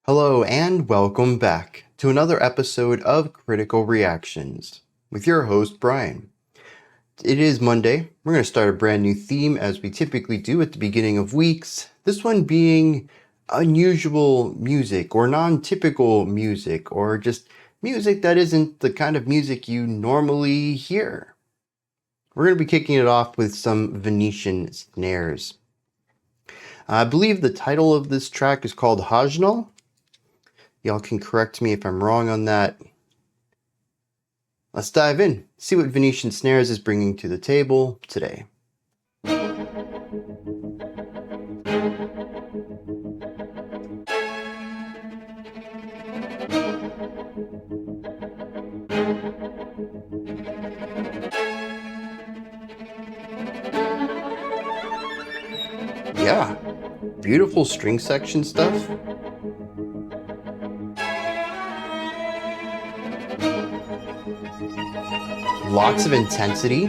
Hello and welcome back to another episode of Critical Reactions with your host, Bryan. It is Monday. We're going to start a brand new theme as we typically do at the beginning of weeks. This one being unusual music or non-typical music or just music that isn't the kind of music you normally hear. We're going to be kicking it off with some Venetian Snares. I believe the title of this track is called Hajnal. Y'all can correct me if I'm wrong on that. Let's dive in, see what Venetian Snares is bringing to the table today. Yeah, beautiful string section stuff. Lots of intensity.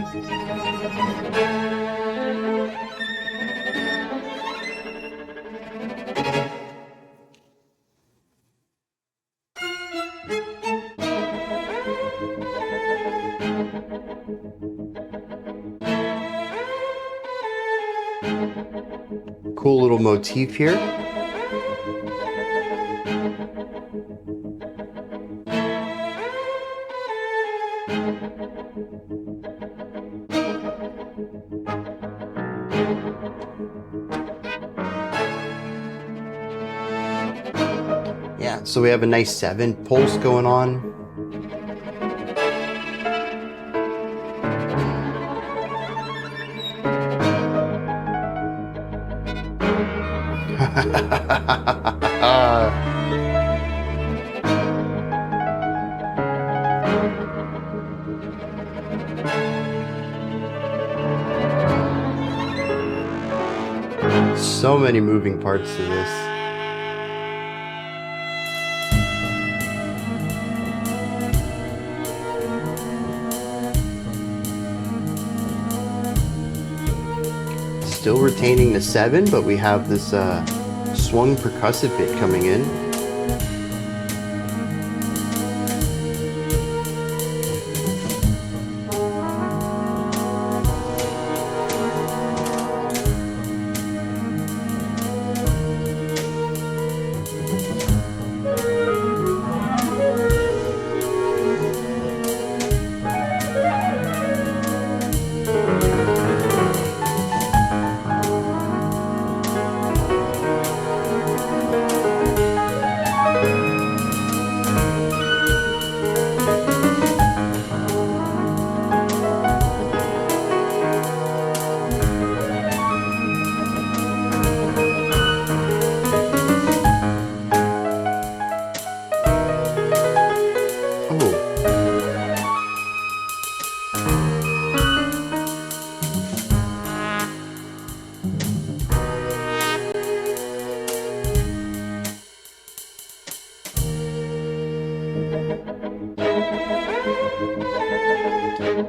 Cool little motif here. Yeah, so we have a nice 7 pulse going on. So many moving parts to this. Still retaining the 7, but we have this swung percussive bit coming in.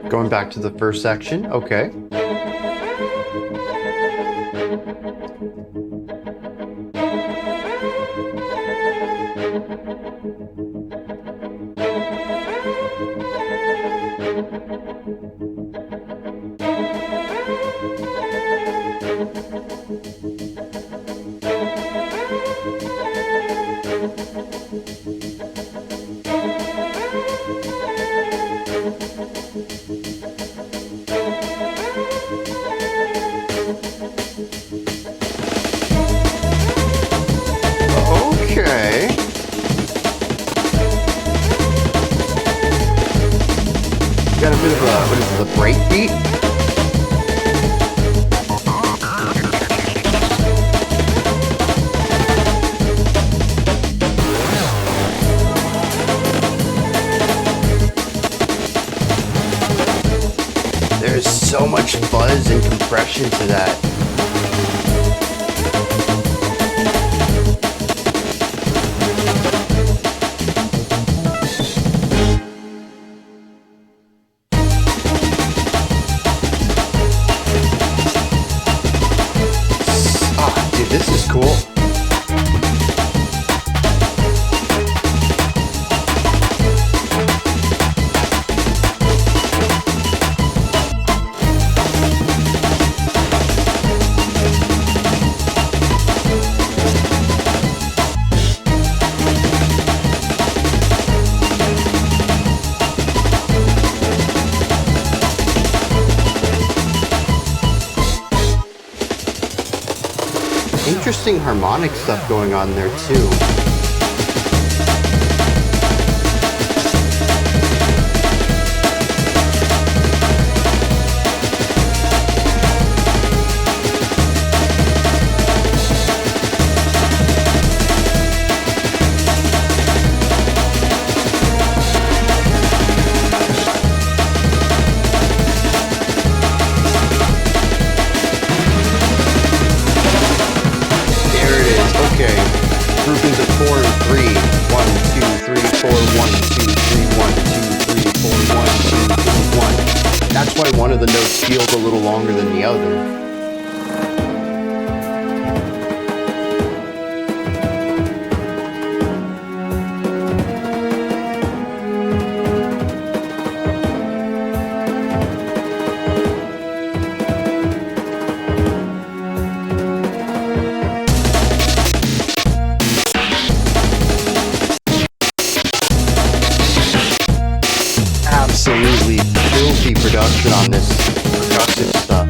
Going back to the first section, okay. Okay. Got a bit of a, what is it, a break beat? There's so much fuzz and compression to that. This is cool. interesting harmonic stuff going on there too. Groupings of 4 and 3. 1, 2, 3, 4, 1, 2, 3, 1, 2, 3, 4, 1, 2, 3, 1. That's why one of the notes feels a little longer than the other. Absolutely filthy production on this percussive stuff.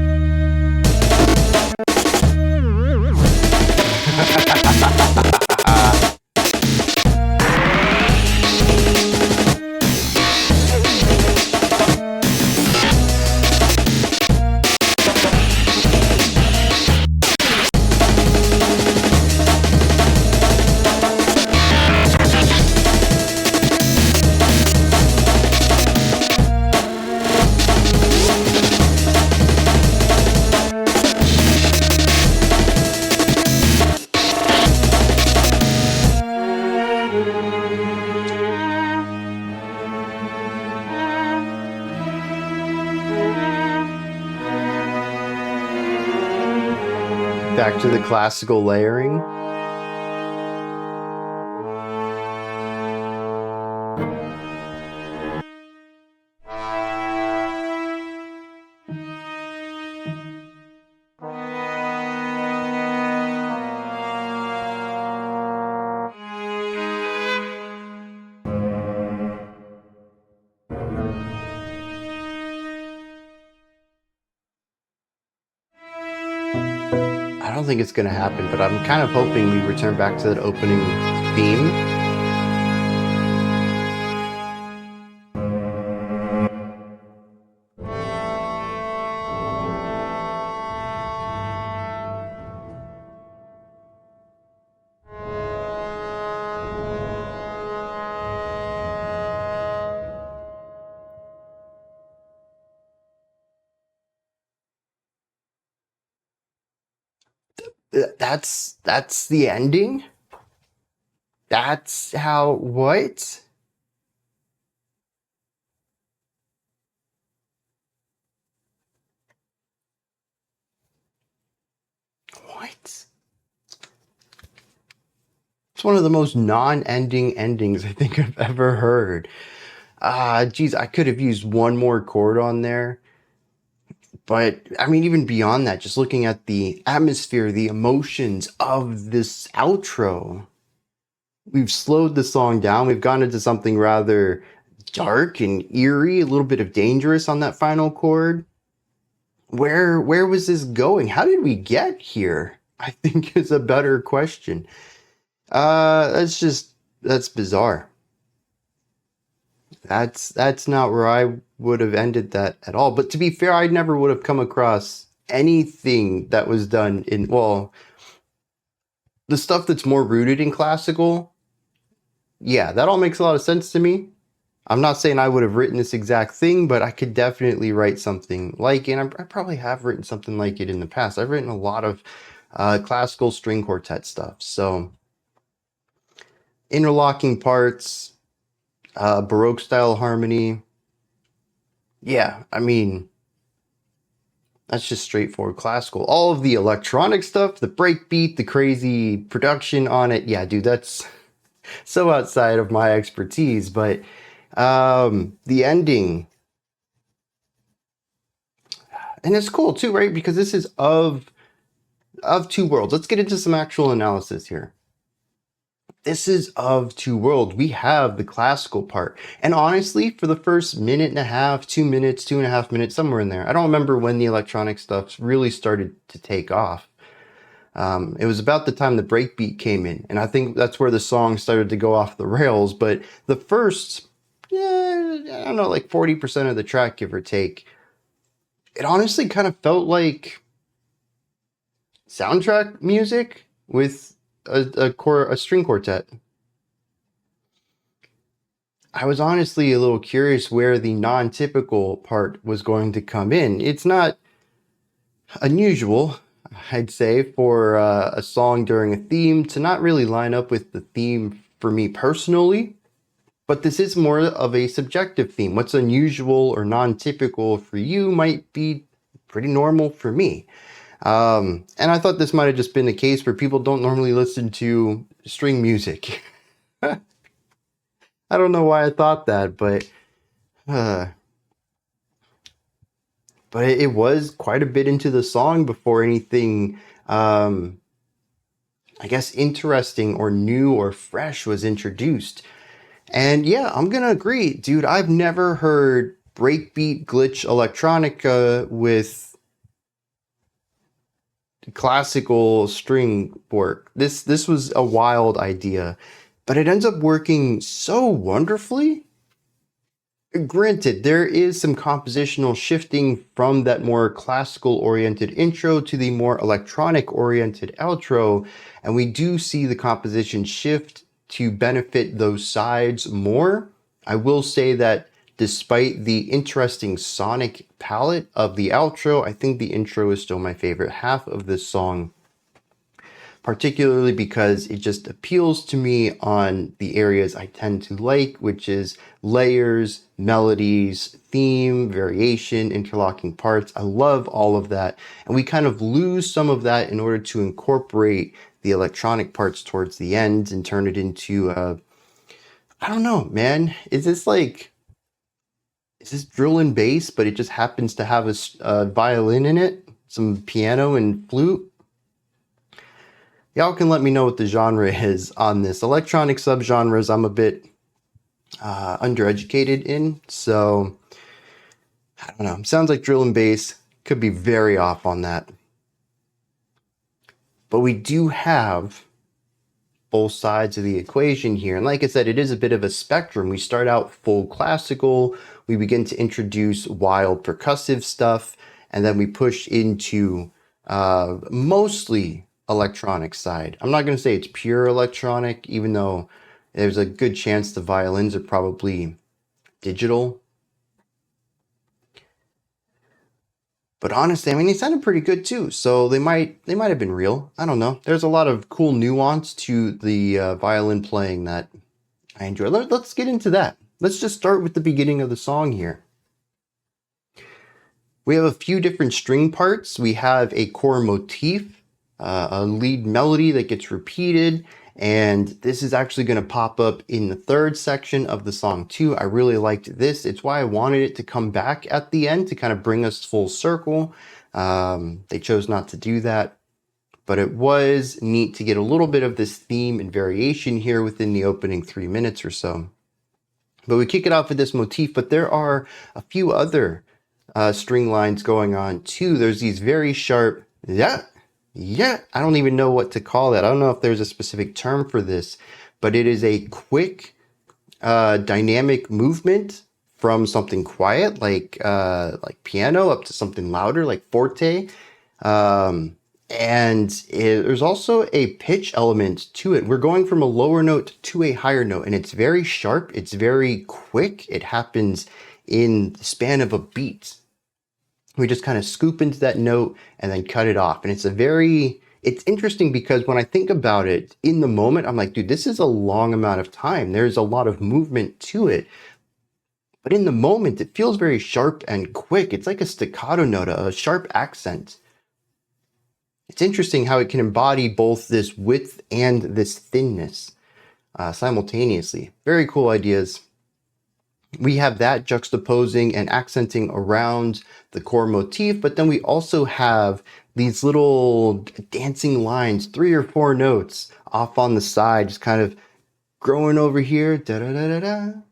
Back to the classical layering. I don't think it's going to happen, but I'm kind of hoping we return back to that opening theme. That's the ending? That's how, what? What? It's one of the most non-ending endings I think I've ever heard. Geez, I could have used one more chord on there. But I mean, even beyond that, just looking at the atmosphere, the emotions of this outro, we've slowed the song down. We've gone into something rather dark and eerie, a little bit of dangerous on that final chord. Where was this going? How did we get here? I think is a better question. That's bizarre. That's not where I would have ended that at all. But to be fair, I never would have come across anything that was done in, well, the stuff that's more rooted in classical. Yeah, that all makes a lot of sense to me. I'm not saying I would have written this exact thing, but I could definitely write something like it. And I probably have written something like it in the past. I've written a lot of classical string quartet stuff. So interlocking parts, Baroque style harmony. Yeah, I mean, that's just straightforward classical. All of the electronic stuff, the breakbeat, the crazy production on it. Yeah, dude, that's so outside of my expertise. But the ending, and it's cool too, right? Because this is of two worlds. Let's get into some actual analysis here. This is of two worlds. We have the classical part. And honestly, for the first minute and a half, 2 minutes, 2.5 minutes, somewhere in there, I don't remember when the electronic stuff really started to take off. It was about the time the breakbeat came in, and I think that's where the song started to go off the rails. But the first, I don't know, like 40% of the track, give or take, it honestly kind of felt like soundtrack music with a string quartet. I was honestly a little curious where the non-typical part was going to come in. It's not unusual, I'd say, for a song during a theme to not really line up with the theme for me personally, but this is more of a subjective theme. What's unusual or non-typical for you might be pretty normal for me. And I thought this might have just been the case where people don't normally listen to string music. I don't know why I thought that, uh, but it was quite a bit into the song before anything, I guess, interesting or new or fresh was introduced. And yeah, I'm gonna agree, dude. I've never heard breakbeat glitch electronica with classical string work. This was a wild idea, but it ends up working so wonderfully. Granted, there is some compositional shifting from that more classical oriented intro to the more electronic oriented outro, and we do see the composition shift to benefit those sides more. I will say that despite the interesting sonic palette of the outro, I think the intro is still my favorite half of this song, particularly because it just appeals to me on the areas I tend to like, which is layers, melodies, theme, variation, interlocking parts. I love all of that. And we kind of lose some of that in order to incorporate the electronic parts towards the end and turn it into, I don't know, man. Is this drill and bass, but it just happens to have a violin in it, some piano and flute? Y'all can let me know what the genre is on this. Electronic subgenres I'm a bit undereducated in, so I don't know. Sounds like drill and bass. Could be very off on that. But we do have both sides of the equation here. And like I said, it is a bit of a spectrum. We start out full classical, we begin to introduce wild percussive stuff, and then we push into mostly electronic side. I'm not going to say it's pure electronic, even though there's a good chance the violins are probably digital. But honestly, I mean, they sounded pretty good too, so they might have been real. I don't know. There's a lot of cool nuance to the violin playing that I enjoy. Let's get into that. Let's just start with the beginning of the song here. We have a few different string parts. We have a core motif, a lead melody that gets repeated, and this is actually going to pop up in the third section of the song too. I really liked this. It's why I wanted it to come back at the end to kind of bring us full circle. They chose not to do that, but it was neat to get a little bit of this theme and variation here within the opening 3 minutes or so. But we kick it off with this motif, but there are a few other string lines going on too. There's these very sharp, yeah, I don't even know what to call that. I don't know if there's a specific term for this, but it is a quick, dynamic movement from something quiet like piano up to something louder like forte. And there's also a pitch element to it. We're going from a lower note to a higher note, and it's very sharp. It's very quick. It happens in the span of a beat. We just kind of scoop into that note and then cut it off. And it's interesting because when I think about it in the moment, I'm like, dude, this is a long amount of time. There's a lot of movement to it. But in the moment, it feels very sharp and quick. It's like a staccato note, a sharp accent. It's interesting how it can embody both this width and this thinness simultaneously. Very cool ideas. We have that juxtaposing and accenting around the core motif, but then we also have these little dancing lines, 3 or 4 notes off on the side, just kind of growing over here, da-da-da-da-da,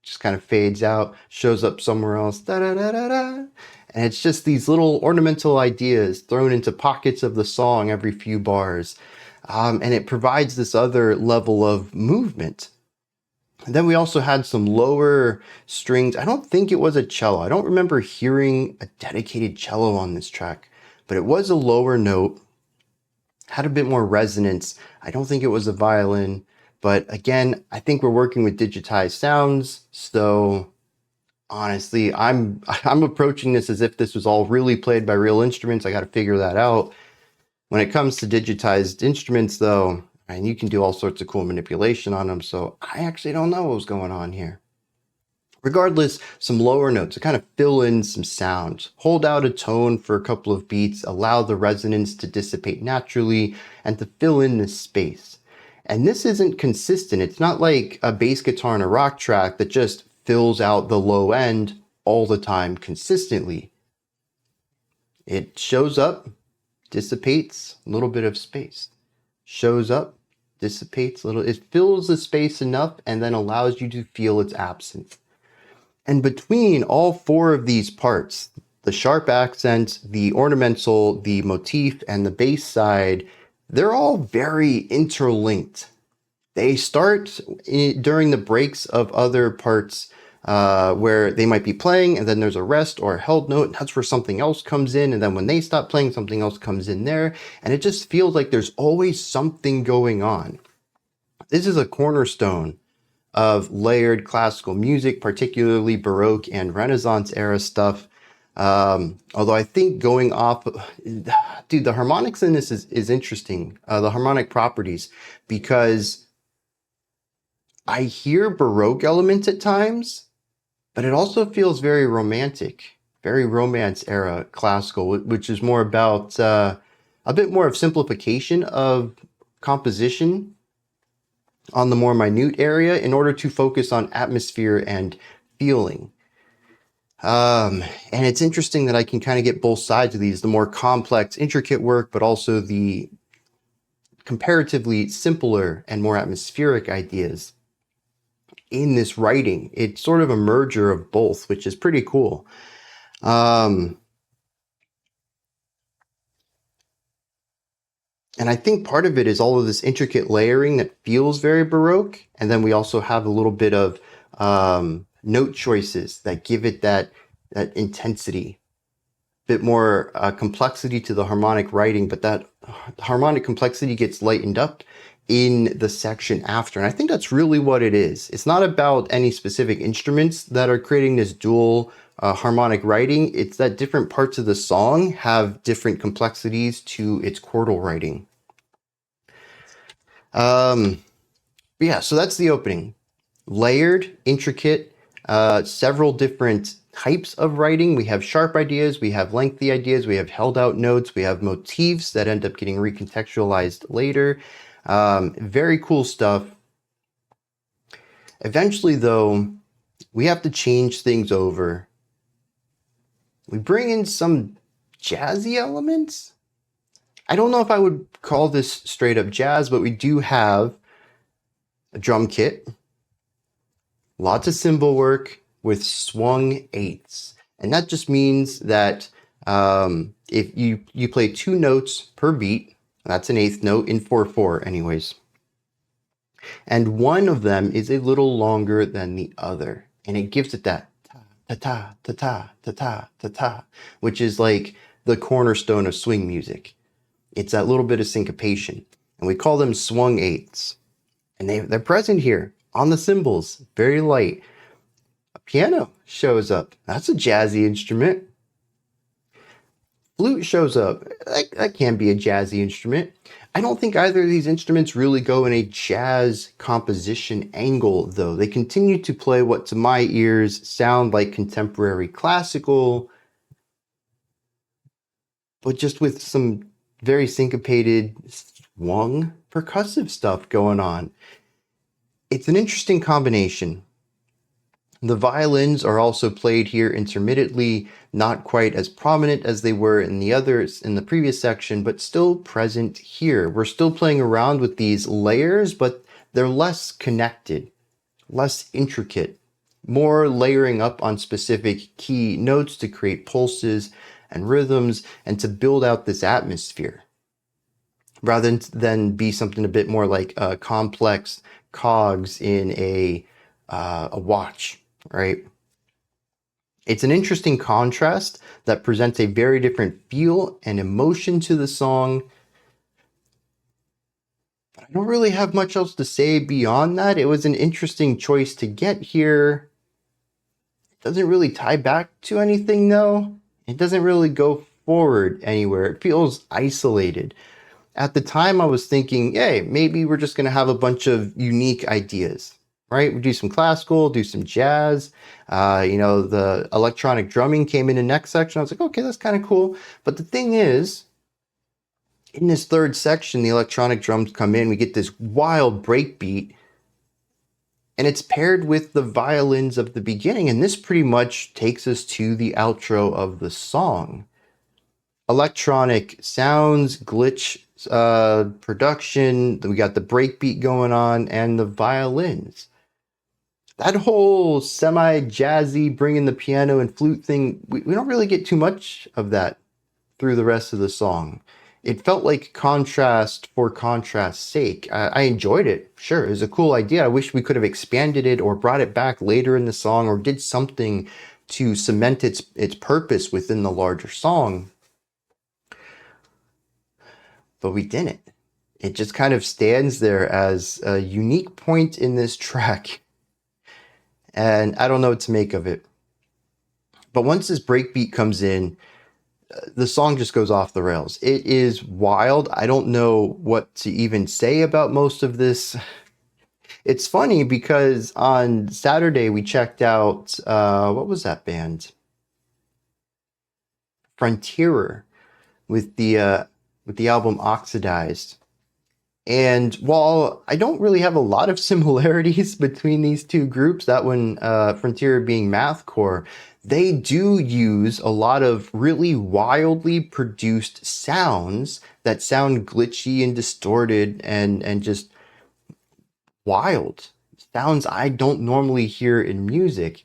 just kind of fades out, shows up somewhere else, da-da-da-da-da, And it's just these little ornamental ideas thrown into pockets of the song every few bars. And it provides this other level of movement. And then we also had some lower strings. I don't think it was a cello. I don't remember hearing a dedicated cello on this track, but it was a lower note, had a bit more resonance. I don't think it was a violin, but again, I think we're working with digitized sounds. So honestly, I'm approaching this as if this was all really played by real instruments. I got to figure that out. When it comes to digitized instruments, though, and you can do all sorts of cool manipulation on them, so I actually don't know what was going on here. Regardless, some lower notes to kind of fill in some sounds, hold out a tone for a couple of beats, allow the resonance to dissipate naturally, and to fill in this space. And this isn't consistent. It's not like a bass guitar in a rock track that just fills out the low end all the time consistently. It shows up, dissipates, a little bit of space. Shows up, dissipates a little. It fills the space enough and then allows you to feel its absence. And between all four of these parts, the sharp accents, the ornamental, the motif, and the bass side, they're all very interlinked. They start during the breaks of other parts where they might be playing, and then there's a rest or a held note, and that's where something else comes in, and then when they stop playing, something else comes in there, and it just feels like there's always something going on. This is a cornerstone of layered classical music, particularly Baroque and Renaissance era stuff. Although I think going off, dude, the harmonics in this is interesting, the harmonic properties, because I hear Baroque elements at times, but it also feels very romantic, very Romance era classical, which is more about a bit more of simplification of composition on the more minute area in order to focus on atmosphere and feeling. And it's interesting that I can kind of get both sides of these, the more complex, intricate work, but also the comparatively simpler and more atmospheric ideas in this writing. It's sort of a merger of both, which is pretty cool. And I think part of it is all of this intricate layering that feels very Baroque. And then we also have a little bit of note choices that give it that intensity, a bit more complexity to the harmonic writing, but that harmonic complexity gets lightened up in the section after. And I think that's really what it is. It's not about any specific instruments that are creating this dual harmonic writing. It's that different parts of the song have different complexities to its chordal writing. Yeah, so that's the opening. Layered, intricate, several different types of writing. We have sharp ideas, we have lengthy ideas, we have held out notes, we have motifs that end up getting recontextualized later. Very cool stuff. Eventually, though, we have to change things over. We bring in some jazzy elements. I don't know if I would call this straight up jazz, but we do have a drum kit, lots of cymbal work with swung eighths. And that just means that if you play 2 notes per beat, that's an eighth note in 4/4 anyways. And one of them is a little longer than the other. And it gives it that ta-ta, ta-ta, ta-ta, ta-ta, which is like the cornerstone of swing music. It's that little bit of syncopation. And we call them swung eighths. And they're present here on the cymbals, very light. A piano shows up. That's a jazzy instrument. Flute shows up. That can be a jazzy instrument. I don't think either of these instruments really go in a jazz composition angle, though. They continue to play what to my ears sound like contemporary classical, but just with some very syncopated, swung percussive stuff going on. It's an interesting combination. The violins are also played here intermittently, not quite as prominent as they were in the others in the previous section, but still present here. We're still playing around with these layers, but they're less connected, less intricate, more layering up on specific key notes to create pulses and rhythms and to build out this atmosphere, rather than be something a bit more like complex cogs in a watch, right? It's an interesting contrast that presents a very different feel and emotion to the song. But I don't really have much else to say beyond that. It was an interesting choice to get here. It doesn't really tie back to anything, though. It doesn't really go forward anywhere. It feels isolated. At the time, I was thinking, hey, maybe we're just going to have a bunch of unique ideas, right? We do some classical, do some jazz. The electronic drumming came in the next section. I was like, okay, that's kind of cool. But the thing is, in this third section, the electronic drums come in. We get this wild breakbeat, and it's paired with the violins of the beginning. And this pretty much takes us to the outro of the song. Electronic sounds, glitch production, we got the breakbeat going on, and the violins. That whole semi-jazzy bringing the piano and flute thing, we don't really get too much of that through the rest of the song. It felt like contrast for contrast's sake. I enjoyed it, sure, it was a cool idea. I wish we could have expanded it or brought it back later in the song or did something to cement its purpose within the larger song. But we didn't. It just kind of stands there as a unique point in this track. And I don't know what to make of it. But once this breakbeat comes in, the song just goes off the rails. It is wild. I don't know what to even say about most of this. It's funny because on Saturday we checked out, what was that band? Frontierer with the album Oxidized. And while I don't really have a lot of similarities between these two groups, that one, Frontier being mathcore, they do use a lot of really wildly produced sounds that sound glitchy and distorted and just wild. Sounds I don't normally hear in music.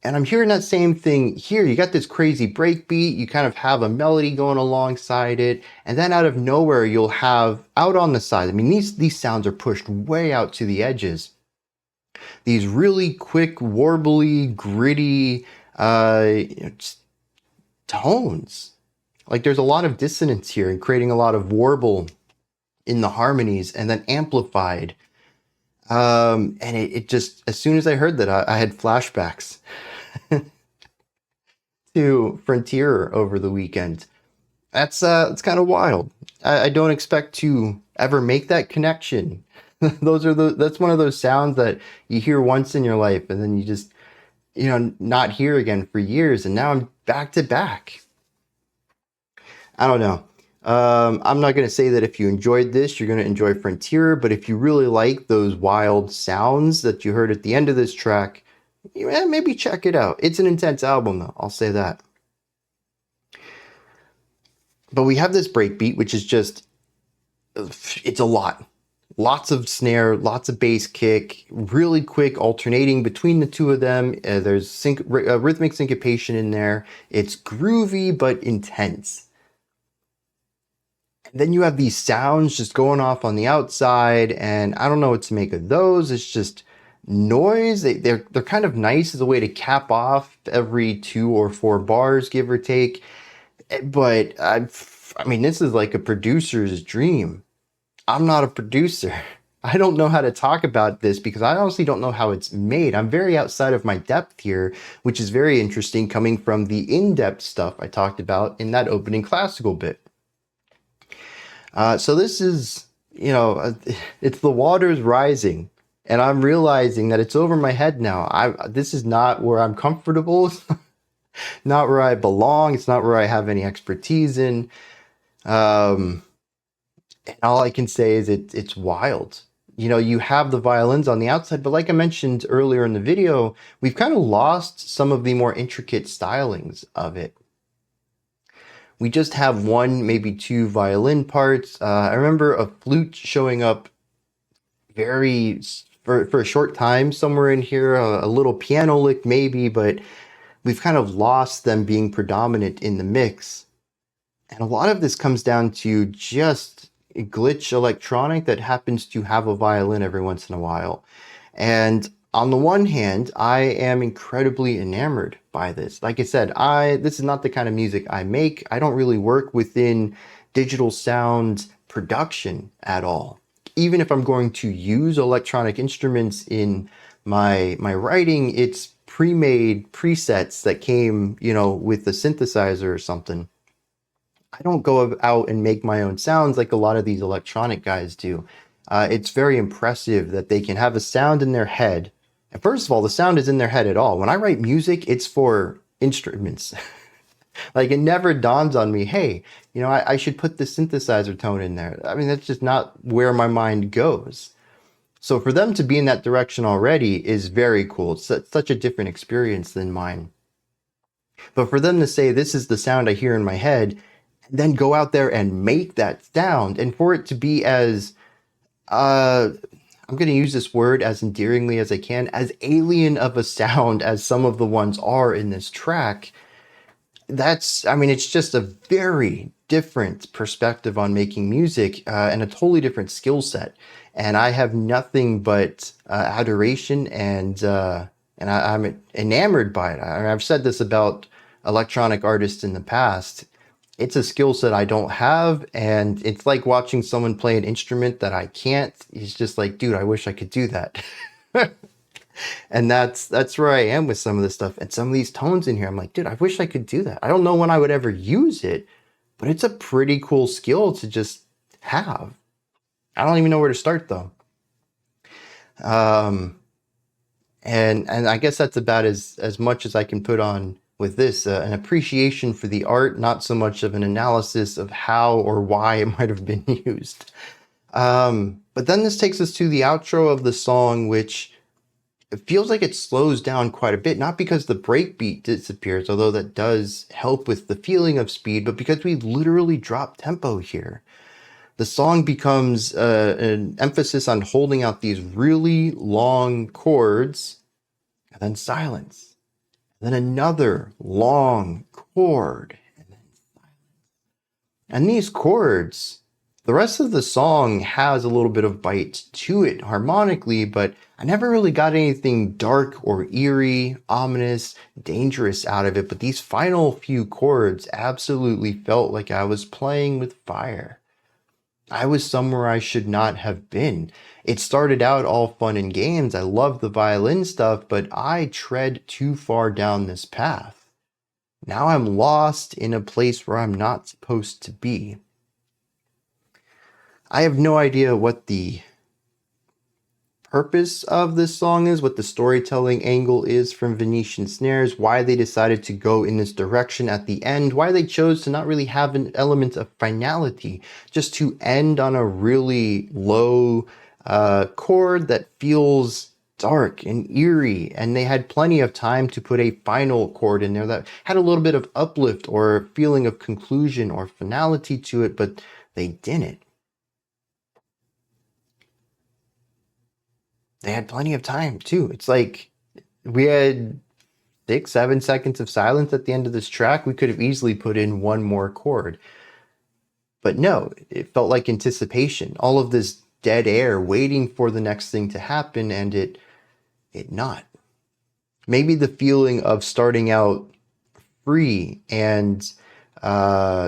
And I'm hearing that same thing here. You got this crazy breakbeat, you kind of have a melody going alongside it, and then out of nowhere you'll have out on the side. I mean, these sounds are pushed way out to the edges. These really quick, warbly, gritty tones. Like there's a lot of dissonance here and creating a lot of warble in the harmonies and then amplified. And it just, as soon as I heard that, I had flashbacks to Frontier over the weekend. That's kind of wild. I don't expect to ever make that connection. That's one of those sounds that you hear once in your life and then you just, not hear again for years. And now I'm back to back. I don't know. I'm not going to say that if you enjoyed this, you're going to enjoy Frontier, but if you really like those wild sounds that you heard at the end of this track, maybe check it out. It's an intense album, though. I'll say that. But we have this breakbeat, which is just, it's a lot. Lots of snare, lots of bass kick, really quick alternating between the two of them. There's rhythmic syncopation in there. It's groovy, but intense. Then you have these sounds just going off on the outside, and I don't know what to make of those. It's just noise. They're kind of nice as a way to cap off every 2 or 4 bars, give or take. But I mean, this is like a producer's dream. I'm not a producer. I don't know how to talk about this because I honestly don't know how it's made. I'm very outside of my depth here, which is very interesting coming from the in-depth stuff I talked about in that opening classical bit. So this is, it's the waters rising, and I'm realizing that it's over my head now. This is not where I'm comfortable. It's not where I belong. It's not where I have any expertise in. And all I can say is it's wild. You have the violins on the outside, but like I mentioned earlier in the video, we've kind of lost some of the more intricate stylings of it. We just have 1, maybe 2 violin parts. I remember a flute showing up very for a short time somewhere in here, a little piano lick maybe, but we've kind of lost them being predominant in the mix. And a lot of this comes down to just a glitch electronic that happens to have a violin every once in a while. And on the one hand, I am incredibly enamored by this. Like I said, this is not the kind of music I make. I don't really work within digital sound production at all. Even if I'm going to use electronic instruments in my writing, it's pre-made presets that came, with the synthesizer or something. I don't go out and make my own sounds like a lot of these electronic guys do. It's very impressive that they can have a sound in their head. And first of all, the sound is in their head at all. When I write music, it's for instruments. Like, it never dawns on me, hey, I should put the synthesizer tone in there. I mean, that's just not where my mind goes. So for them to be in that direction already is very cool. It's such a different experience than mine. But for them to say, this is the sound I hear in my head, then go out there and make that sound, and for it to be as, I'm going to use this word as endearingly as I can, as alien of a sound as some of the ones are in this track, it's just a very different perspective on making music, and a totally different skill set. And I have nothing but adoration, and I'm enamored by it. I've said this about electronic artists in the past. It's a skill set I don't have, and it's like watching someone play an instrument that I can't. It's just like, dude, I wish I could do that. And that's where I am with some of this stuff. And some of these tones in here, I'm like, dude, I wish I could do that. I don't know when I would ever use it, but it's a pretty cool skill to just have. I don't even know where to start though. And I guess that's about as much as I can put on with this, an appreciation for the art, not so much of an analysis of how or why it might have been used. But then this takes us to the outro of the song, which it feels like it slows down quite a bit, not because the breakbeat disappears, although that does help with the feeling of speed, but because we literally drop tempo here. The song becomes an emphasis on holding out these really long chords, and then silence. Then another long chord, and then silence. And these chords, the rest of the song has a little bit of bite to it harmonically, but I never really got anything dark or eerie, ominous, dangerous out of it. But these final few chords absolutely felt like I was playing with fire. I was somewhere I should not have been. It started out all fun and games. I love the violin stuff, but I tread too far down this path. Now I'm lost in a place where I'm not supposed to be. I have no idea what the purpose of this song is, what the storytelling angle is from Venetian Snares, why they decided to go in this direction at the end, why they chose to not really have an element of finality, just to end on a really low chord that feels dark and eerie. And they had plenty of time to put a final chord in there that had a little bit of uplift or feeling of conclusion or finality to it, but they didn't. They had plenty of time too. It's like we had 6-7 seconds of silence at the end of this track. We could have easily put in one more chord. But no, it felt like anticipation. All of this dead air waiting for the next thing to happen, and it not. Maybe the feeling of starting out free and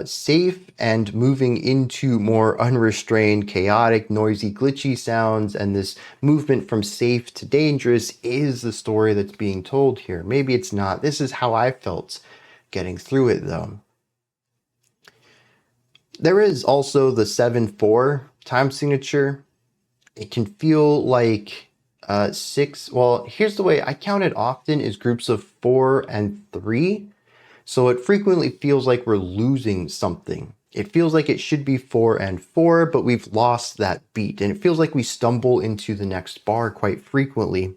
safe and moving into more unrestrained, chaotic, noisy, glitchy sounds, and this movement from safe to dangerous is the story that's being told here. Maybe it's not. This is how I felt getting through it though. There is also the 7/4 time signature. It can feel like 6. Well, here's the way I count it often is groups of 4 and 3. So it frequently feels like we're losing something. It feels like it should be 4 and 4, but we've lost that beat. And it feels like we stumble into the next bar quite frequently.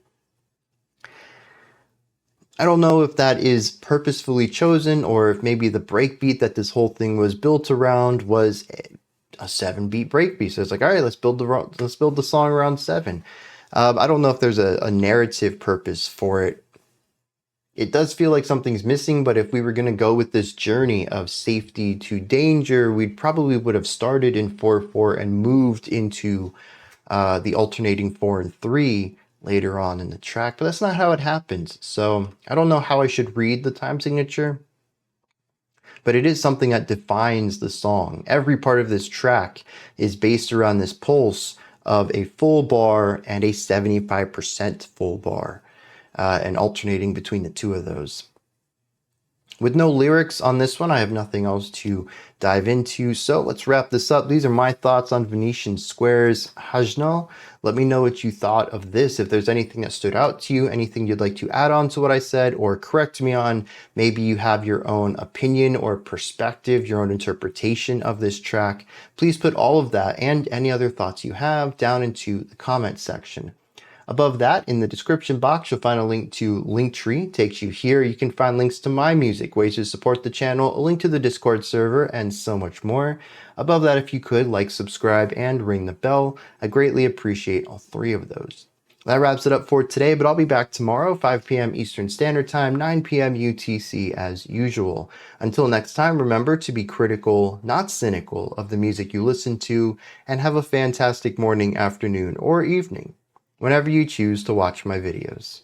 I don't know if that is purposefully chosen or if maybe the breakbeat that this whole thing was built around was a 7-beat breakbeat. So it's like, all right, let's build the song around 7. I don't know if there's a narrative purpose for it. It does feel like something's missing, but if we were going to go with this journey of safety to danger, we probably would have started in 4/4 and moved into the alternating 4 and 3 later on in the track, but that's not how it happens. So I don't know how I should read the time signature, but it is something that defines the song. Every part of this track is based around this pulse of a full bar and a 75% full bar, and alternating between the two of those. With no lyrics on this one, I have nothing else to dive into, so let's wrap this up. These are my thoughts on Venetian Snares Hajnal. Let me know what you thought of this. If there's anything that stood out to you, anything you'd like to add on to what I said or correct me on, maybe you have your own opinion or perspective, your own interpretation of this track, please put all of that and any other thoughts you have down into the comment section. Above that, in the description box, you'll find a link to Linktree. Takes you here. You can find links to my music, ways to support the channel, a link to the Discord server, and so much more. Above that, if you could, like, subscribe, and ring the bell. I greatly appreciate all three of those. That wraps it up for today, but I'll be back tomorrow, 5 p.m. Eastern Standard Time, 9 p.m. UTC as usual. Until next time, remember to be critical, not cynical, of the music you listen to, and have a fantastic morning, afternoon, or evening whenever you choose to watch my videos.